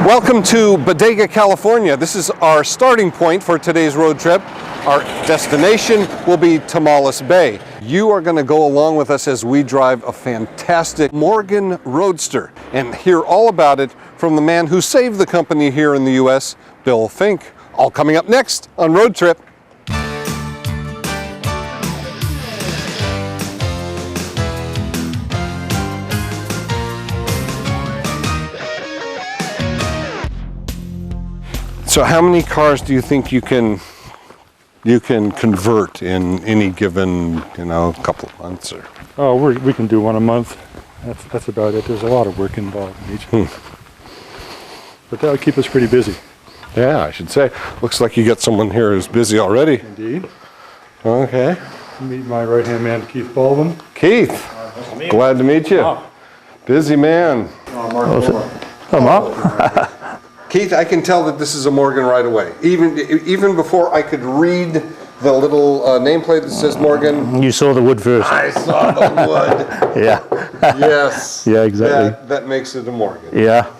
Welcome to Bodega, California. This is our starting point for today's road trip. Our destination will be Tamales Bay. You are going to go along with us as we drive a fantastic Morgan Roadster and hear all about it from the man who saved the company here in the U.S., Bill Fink. All coming up next on Road Trip. So how many cars do you think you can convert in any given, couple of months? Or? Oh, we can do one a month. That's about it. There's a lot of work involved in each one. But that'll keep us pretty busy. Yeah, I should say. Looks like you got someone here who's busy already. Indeed. Okay. Meet my right-hand man, Keith Baldwin. Keith, glad to meet you. Oh. Busy man. Oh, Mark. Keith, I can tell that this is a Morgan right away. Even before I could read the little nameplate that says Morgan. You saw the wood first. I saw the wood. Yeah. Yes. Yeah, exactly. That makes it a Morgan. Yeah.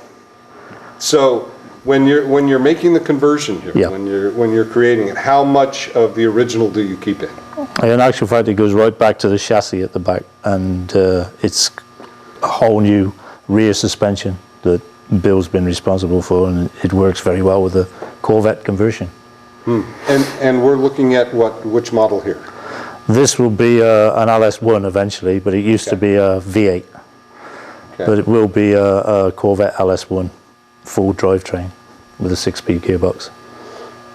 So when you're making the conversion here, yeah. when you're creating it, how much of the original do you keep in? In actual fact, it goes right back to the chassis at the back, and it's a whole new rear suspension that Bill's been responsible for, and it works very well with the Corvette conversion. And we're looking at which model here? This will be an LS1 eventually, but it used to be a V8. Okay. But it will be a Corvette LS1 full drivetrain with a 6-speed gearbox.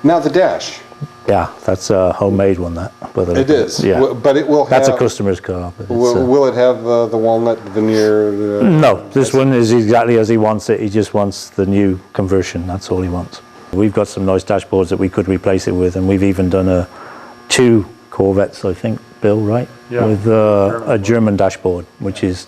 Now the dash. Yeah, that's a homemade one. It is. Yeah. But it will have. That's a customer's car. But will it have the walnut veneer? No, this one is exactly as he wants it. He just wants the new conversion. That's all he wants. We've got some nice dashboards that we could replace it with, and we've even done 2 Corvettes, I think, Bill, right? Yeah. With a German dashboard, which is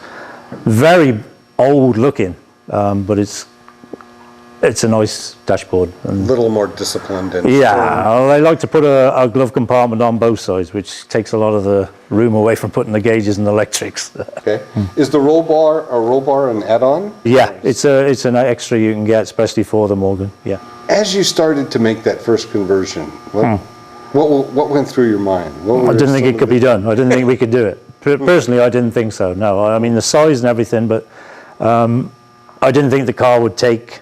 very old looking, but it's a nice dashboard. A little more disciplined. Yeah, I like to put a glove compartment on both sides, which takes a lot of the room away from putting the gauges and the electrics. Okay. Is the roll bar an add-on? Yeah, it's an extra you can get, especially for the Morgan. Yeah. As you started to make that first conversion, what went through your mind? I didn't think it could be done. I didn't think we could do it. Personally, I didn't think so. No, I mean the size and everything, but I didn't think the car would take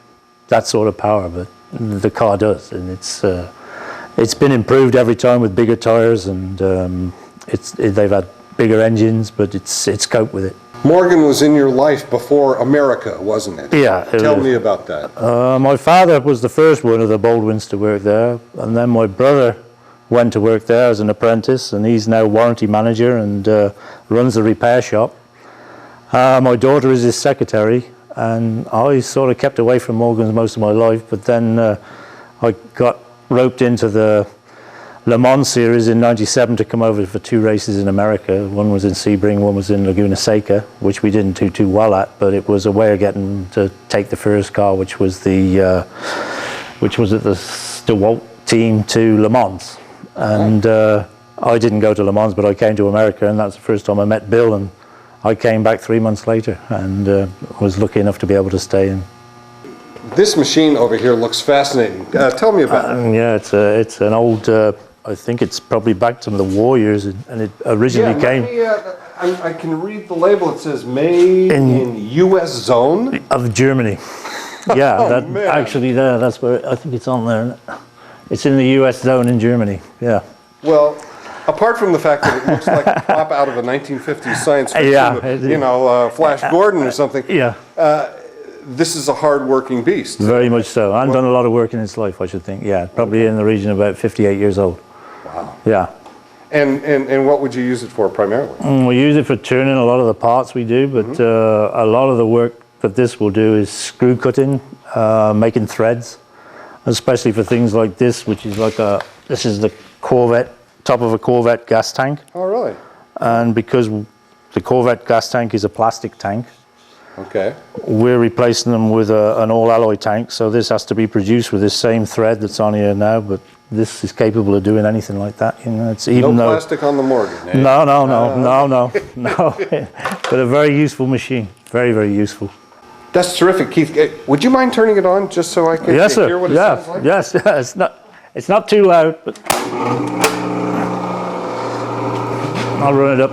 that sort of power, but the car does, and it's been improved every time with bigger tires, and they've had bigger engines, but it's coped with it. Morgan was in your life before America, wasn't it? Yeah. Tell me about that. My father was the first one of the Baldwins to work there, and then my brother went to work there as an apprentice, and he's now warranty manager and runs the repair shop. My daughter is his secretary, and I sort of kept away from Morgans most of my life, but then I got roped into the Le Mans series in '97 to come over for 2 races in America. One was in Sebring, one was in Laguna Seca, which we didn't do too well at, but it was a way of getting to take the first car, which was at the DeWalt team, to Le Mans. And I didn't go to Le Mans, but I came to America, and that's the first time I met Bill, and I came back 3 months later and was lucky enough to be able to stay in. This machine over here looks fascinating. Tell me about it. Yeah, it's an old, I think it's probably back to the war years, and it originally came... I can read the label. It says made in U.S. zone? Of Germany. Yeah, man. That's where, I think it's on there, isn't it? It's in the U.S. zone in Germany, yeah. Well, apart from the fact that it looks like a pop out of a 1950s science fiction, Flash Gordon or something. Yeah. This is a hard-working beast. Very much so. And done a lot of work in its life, I should think. Yeah, probably in the region of about 58 years old. Wow. Yeah. And what would you use it for primarily? We use it for turning a lot of the parts we do, but a lot of the work that this will do is screw cutting, making threads, especially for things like this, which is this is the Corvette, top of a Corvette gas tank. Oh, really? And because the Corvette gas tank is a plastic tank, okay, we're replacing them with an all-alloy tank, so this has to be produced with this same thread that's on here now, but this is capable of doing anything like that. It's even no plastic on the Morgan, eh? No. But a very useful machine. Very, very useful. That's terrific, Keith. Would you mind turning it on just so I can Yes, sir. hear what it sounds like? Yes, it's not too loud, but I'll run it up.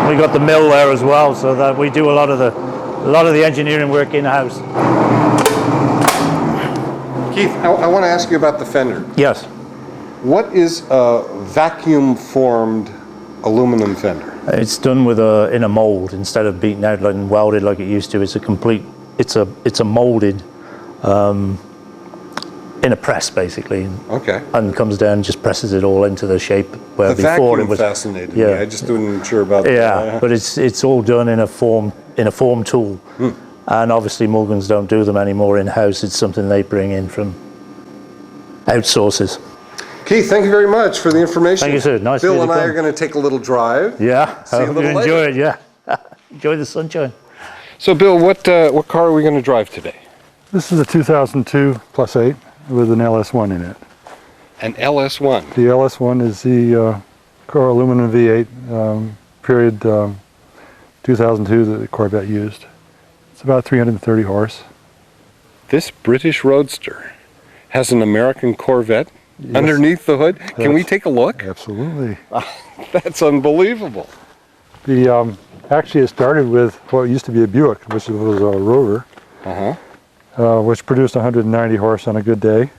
We got the mill there as well, so that we do a lot of the engineering work in house. Keith, I want to ask you about the fender. Yes. What is a vacuum-formed aluminum fender? It's done with in a mold instead of beaten out and welded like it used to. It's a complete. It's a molded in a press basically. Okay. And comes down, just presses it all into the shape where The before vacuum it was. fascinated me. I just wasn't sure about that. Yeah, but it's all done in a form tool, and obviously Morgans don't do them anymore in house. It's something they bring in from outsources. Keith, thank you very much for the information. Thank you, sir. Nice Bill to and I come. are going to take a little drive. Yeah, See you a hope you little enjoy later. it. Yeah, enjoy the sunshine. So, Bill, what car are we going to drive today? This is a 2002 Plus 8 with an LS1 in it. An LS1. The LS1 is the car aluminum V8 period 2002 that the Corvette used. It's about 330 horse. This British Roadster has an American Corvette underneath the hood. Can we take a look? Absolutely. That's unbelievable. The actually it started with what used to be a Buick, which was a Rover, which produced 190 horse on a good day.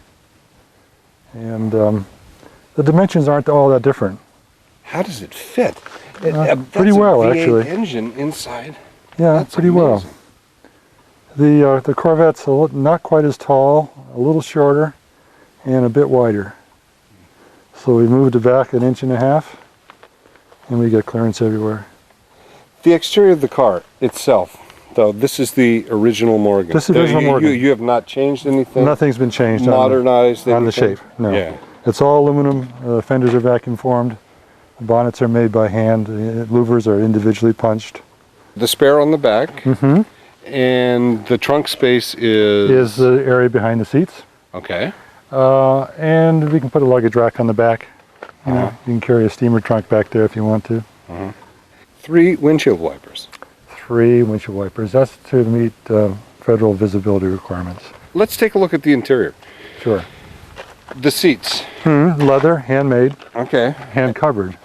And the dimensions aren't all that different. How does it fit? Pretty well, V8 actually. Engine inside. Yeah, That's pretty well. amazing. The Corvette's not quite as tall, a little shorter, and a bit wider. So we moved it back 1.5 inches, and we get clearance everywhere. The exterior of the car itself, though, this is the original Morgan. This is the original Morgan. You have not changed anything? Nothing's been changed Modernized on the anything? shape. No, Yeah. it's all aluminum. Fenders are vacuum formed. The bonnets are made by hand. Louvers are individually punched. The spare on the back. And the trunk space Is the area behind the seats. Okay. And we can put a luggage rack on the back. You know, you can carry a steamer trunk back there if you want to. 3 windshield wipers. 3 windshield wipers. That's to meet federal visibility requirements. Let's take a look at the interior. Sure. The seats. Leather, handmade, Okay. hand covered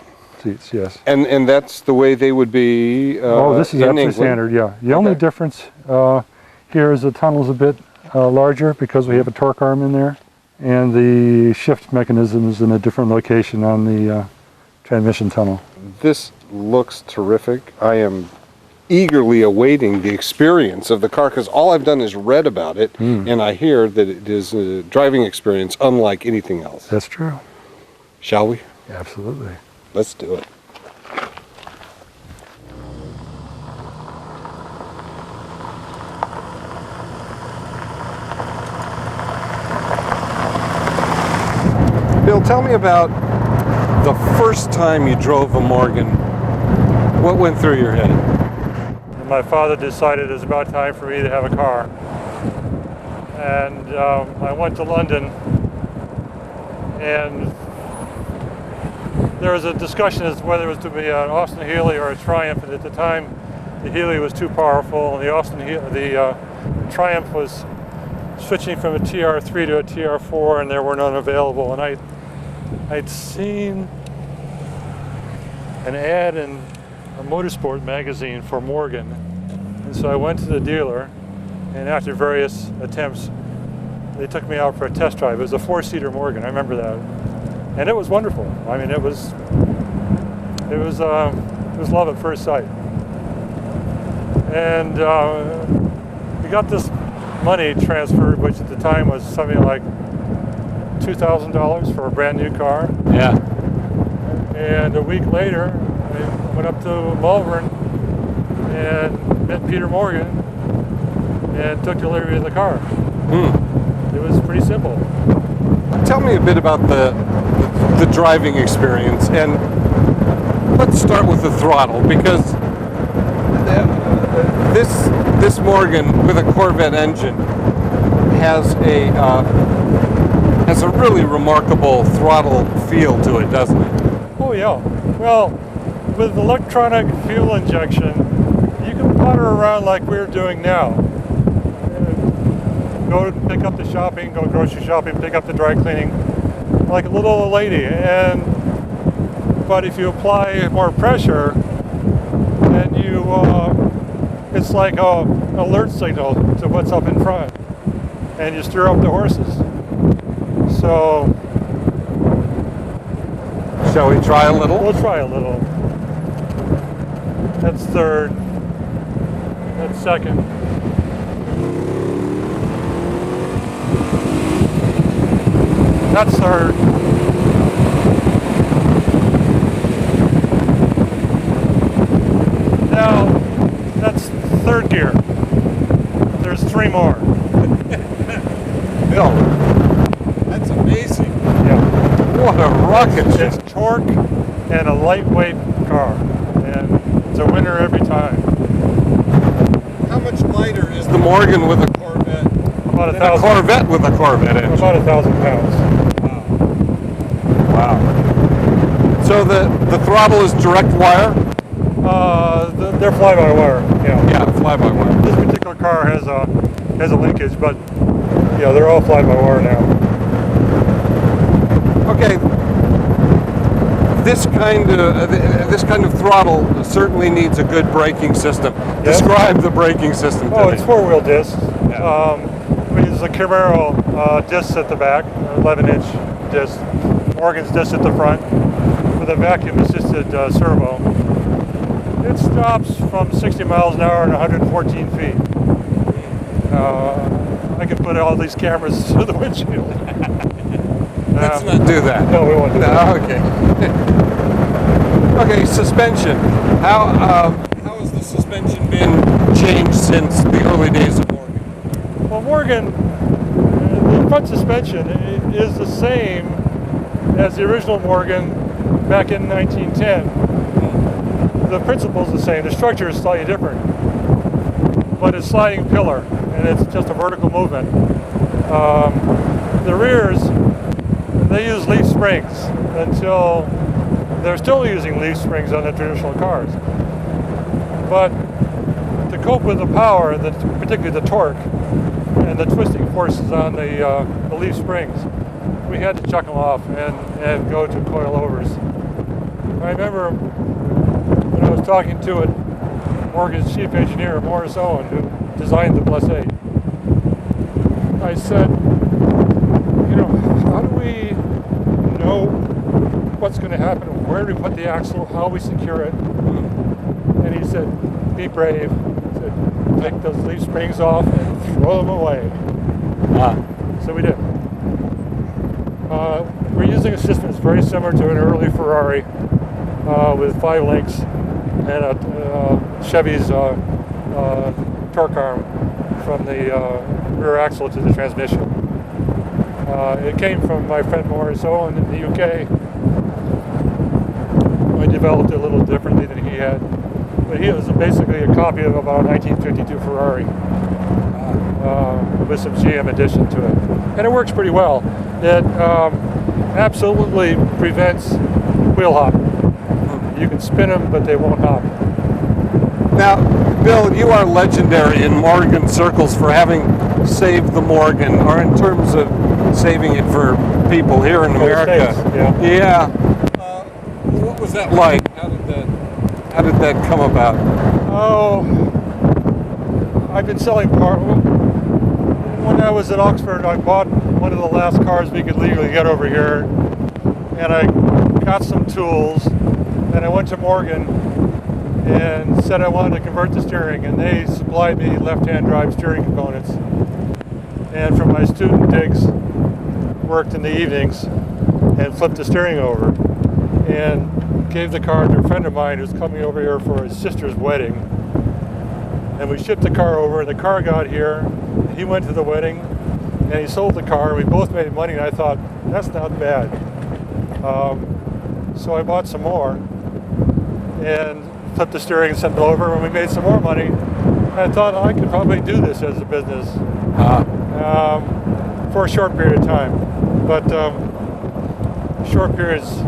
seats. Yes. And that's the way they would be Oh, this is in absolutely England. standard. Yeah. The only difference here is the tunnel's a bit larger because we have a torque arm in there, and the shift mechanism is in a different location on the transmission tunnel. This looks terrific. I am eagerly awaiting the experience of the car because all I've done is read about it, and I hear that it is a driving experience unlike anything else. That's true. Shall we? Absolutely. Let's do it. Bill, tell me about the first time you drove a Morgan. What went through your head? My father decided it was about time for me to have a car. And I went to London, and there was a discussion as to whether it was to be an Austin Healey or a Triumph, and at the time the Healey was too powerful, and the Triumph was switching from a TR3 to a TR4, and there were none available. And I'd seen an ad in a motorsport magazine for Morgan, and so I went to the dealer, and after various attempts they took me out for a test drive. It was a 4-seater Morgan, I remember that, and it was wonderful. I mean, it was love at first sight. And we got this money transferred, which at the time was something like $2,000 for a brand new car. Yeah. And a week later, I went up to Malvern and met Peter Morgan and took delivery of the car. It was pretty simple. Tell me a bit about the driving experience, and let's start with the throttle, because this Morgan with a Corvette engine has a really remarkable throttle feel to it, doesn't it? Oh yeah. Well, with electronic fuel injection, you can potter around like we're doing now. Go pick up the shopping, go grocery shopping, pick up the dry cleaning, like a little old lady. But if you apply more pressure, then it's like a alert signal to what's up in front, and you stir up the horses. So, shall we try a little? We'll try a little. That's third. That's second. That's third. Now, that's third gear. There's 3 more. Bill, that's amazing. Yeah. What a rocket ship. It's torque and a lightweight car. And it's a winner every time. How much lighter is the Morgan with a Corvette? About than a Corvette with a Corvette engine? About 1,000 pounds. Wow. So the throttle is direct wire? They're fly-by-wire. Yeah, fly-by-wire. This particular car has a linkage, but yeah, they're all fly-by-wire now. Okay. This kind of throttle certainly needs a good braking system. Yes. Describe the braking system to me. It's 4-wheel discs. Yeah. We use a Camaro discs at the back, 11-inch disc. Morgan's disc at the front with a vacuum-assisted servo. It stops from 60 miles an hour and 114 feet. I could put all these cameras through the windshield. Let's not do that. No, we won't do that. Okay. Okay, suspension. How has the suspension been changed since the early days of Morgan? Well, Morgan, the front suspension is the same as the original Morgan back in 1910. The principle is the same. The structure is slightly different, but it's sliding pillar, and it's just a vertical movement. The rears, they use leaf springs until they're still using leaf springs on the traditional cars. But to cope with the power, particularly the torque and the twisting forces on the leaf springs, we had to chuck them off and go to coilovers. I remember when I was talking to Morgan's chief engineer, Morris Owen, who designed the Plus 8. I said, how do we know what's going to happen? Where do we put the axle? How we secure it? And he said, be brave. He said, take those leaf springs off and throw them away. So we did. We're using a system that's very similar to an early Ferrari with 5 links and a Chevy's torque arm from the rear axle to the transmission. It came from my friend Morris Owen in the UK. I developed it a little differently than he had, but he was basically a copy of about a 1952 Ferrari with some GM addition to it, and it works pretty well. It absolutely prevents wheel hop. You can spin them, but they won't hop. Now, Bill, you are legendary in Morgan circles for having saved the Morgan, or in terms of saving it for people here in America. States, yeah. What was that like? How did that come about? Oh, I've been selling parts. When I was at Oxford, I bought one of the last cars we could legally get over here, and I got some tools, and I went to Morgan and said I wanted to convert the steering, and they supplied me left-hand drive steering components. And from my student digs, worked in the evenings and flipped the steering over, and gave the car to a friend of mine who's coming over here for his sister's wedding. And we shipped the car over, and the car got here. He went to the wedding, and he sold the car. We both made money, and I thought, that's not bad. So I bought some more and flipped the steering and sent it over, and we made some more money. And I thought I could probably do this as a business for a short period of time. But short periods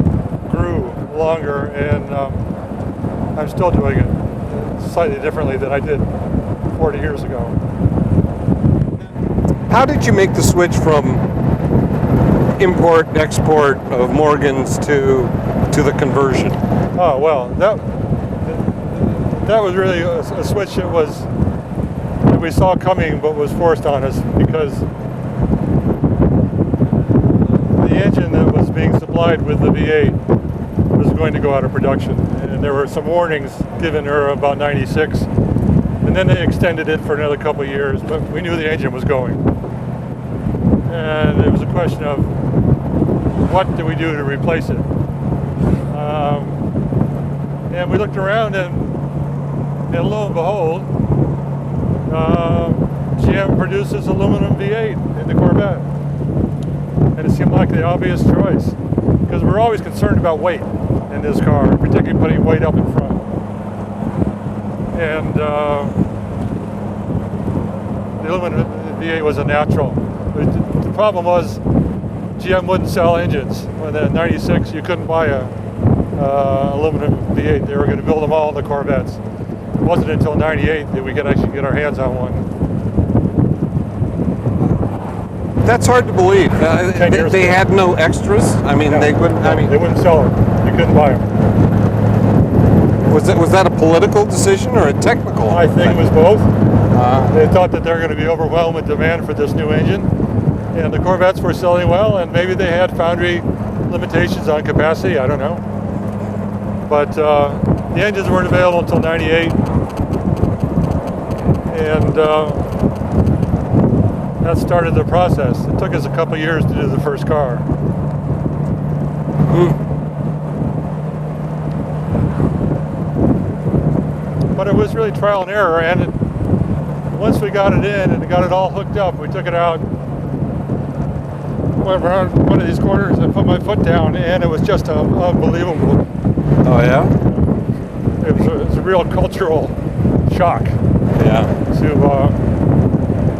grew longer, and I'm still doing it slightly differently than I did 40 years ago. How did you make the switch from import, export of Morgans to the conversion? Oh, well, that was really a switch that we saw coming but was forced on us, because the engine that was being supplied with the V8 was going to go out of production, and there were some warnings given her about 96, and then they extended it for another couple of years, but we knew the engine was going. And it was a question of what do we do to replace it? And we looked around, and lo and behold, GM produces aluminum V8 in the Corvette. And it seemed like the obvious choice, because we're always concerned about weight in this car, particularly putting weight up in front. And the aluminum V8 was a natural. The problem was GM wouldn't sell engines. When in '96, you couldn't buy a aluminum V8. They were going to build them all in the Corvettes. It wasn't until '98 that we could actually get our hands on one. That's hard to believe. They had no extras. I mean, No, they wouldn't. I mean, they wouldn't sell them. You couldn't buy them. was that a political decision or a technical? I think it was both. They thought that they're going to be overwhelmed with demand for this new engine, and the Corvettes were selling well, and maybe they had foundry limitations on capacity. I don't know. But the engines weren't available until '98, and that started the process. It took us a couple years to do the first car. But it was really trial and error, and once we got it in and got it all hooked up, we took it out, went around one of these corners and put my foot down, and it was just unbelievable. Oh yeah. It was a real cultural shock. Yeah.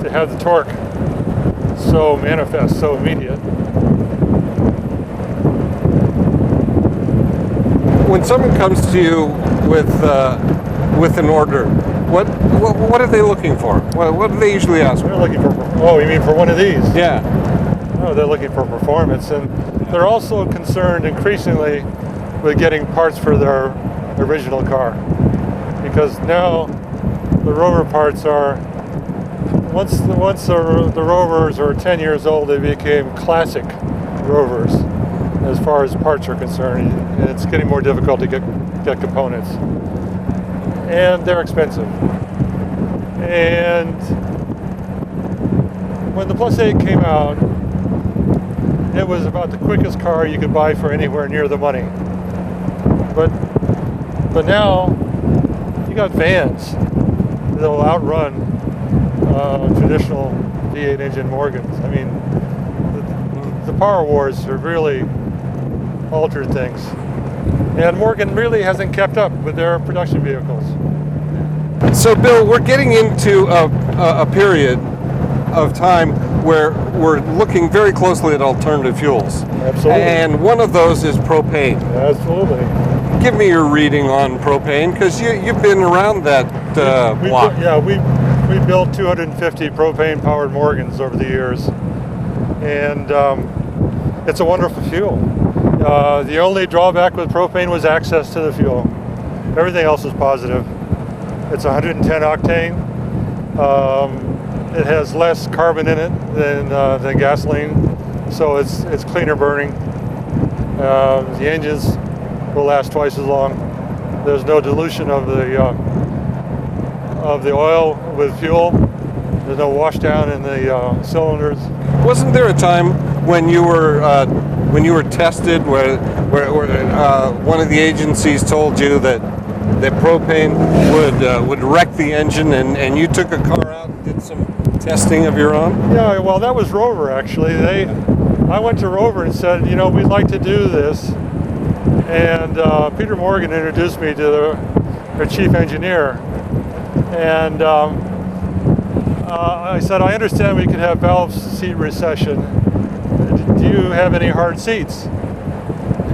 To have the torque so manifest, so immediate. When someone comes to you with an order, what are they looking for? What do they usually ask for? They're looking for, oh, you mean for one of these? Yeah. No, they're looking for performance, and they're also concerned increasingly with getting parts for their original car, because now the Rover parts are, once the Rovers are 10 years old, they became classic Rovers as far as parts are concerned, and it's getting more difficult to get components, and they're expensive. And when the Plus 8 came out, it was about the quickest car you could buy for anywhere near the money. But now you got vans that'll outrun traditional V8 engine Morgans. I mean, the Power Wars have really altered things, and Morgan really hasn't kept up with their production vehicles. So, Bill, we're getting into a period of time where we're looking very closely at alternative fuels. Absolutely. And one of those is propane. Absolutely. Give me your reading on propane, because you've been around that block. We built 250 propane-powered Morgans over the years, and it's a wonderful fuel. The only drawback with propane was access to the fuel. Everything else is positive. It's 110 octane. It has less carbon in it than gasoline, so it's cleaner burning. The engines will last twice as long. There's no dilution of the oil with fuel. There's no wash down in the cylinders. Wasn't there a time when you were tested where one of the agencies told you that propane would wreck the engine, and you took a car out and did some testing of your own? Yeah, well, that was Rover, actually. I went to Rover and said, you know, we'd like to do this. And Peter Morgan introduced me to their chief engineer. And I said, I understand we can have valve seat recession. Do you have any hard seats?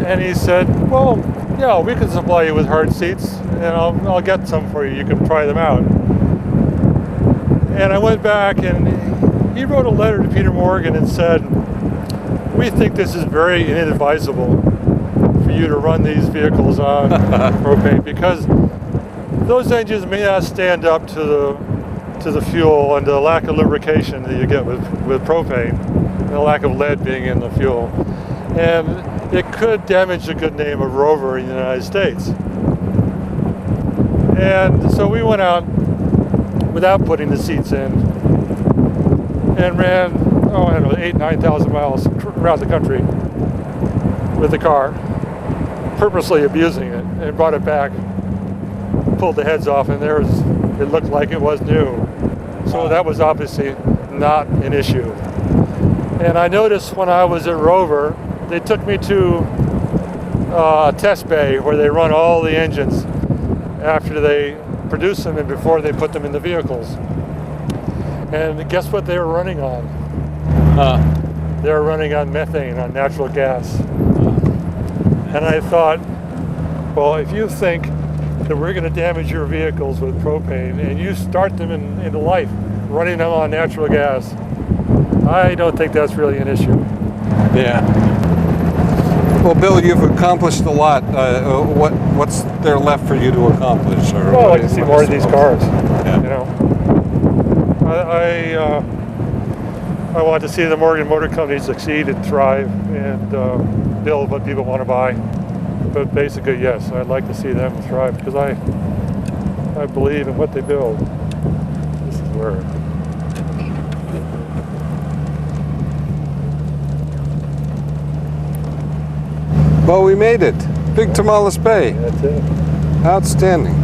And he said, well, yeah, we can supply you with hard seats, and I'll get some for you. You can try them out. And I went back, and he wrote a letter to Peter Morgan and said, we think this is very inadvisable for you to run these vehicles on propane, because those engines may not stand up to the fuel and the lack of lubrication that you get with propane, and the lack of lead being in the fuel. And it could damage the good name of Rover in the United States. And so we went out without putting the seats in and ran, I don't know, 8,000 to 9,000 miles around the country with the car, purposely abusing it, and brought it back, pulled the heads off, and it looked like it was new. So that was obviously not an issue. And I noticed when I was at Rover, they took me to a test bay where they run all the engines after they produce them and before they put them in the vehicles. And guess what they were running on? They were running on methane, on natural gas. And I thought, well, if you think that we're going to damage your vehicles with propane and you start them into life running them on natural gas, I don't think that's really an issue. Yeah. Well, Bill, you've accomplished a lot. What's there left for you to accomplish? Or Well, I'd like to see more of these cars. Yeah. You know, I want to see the Morgan Motor Company succeed and thrive and build what people want to buy. But basically, yes, I'd like to see them thrive because I believe in what they build. This is where. Well, we made it. Big Tamales Bay. That's it. Outstanding.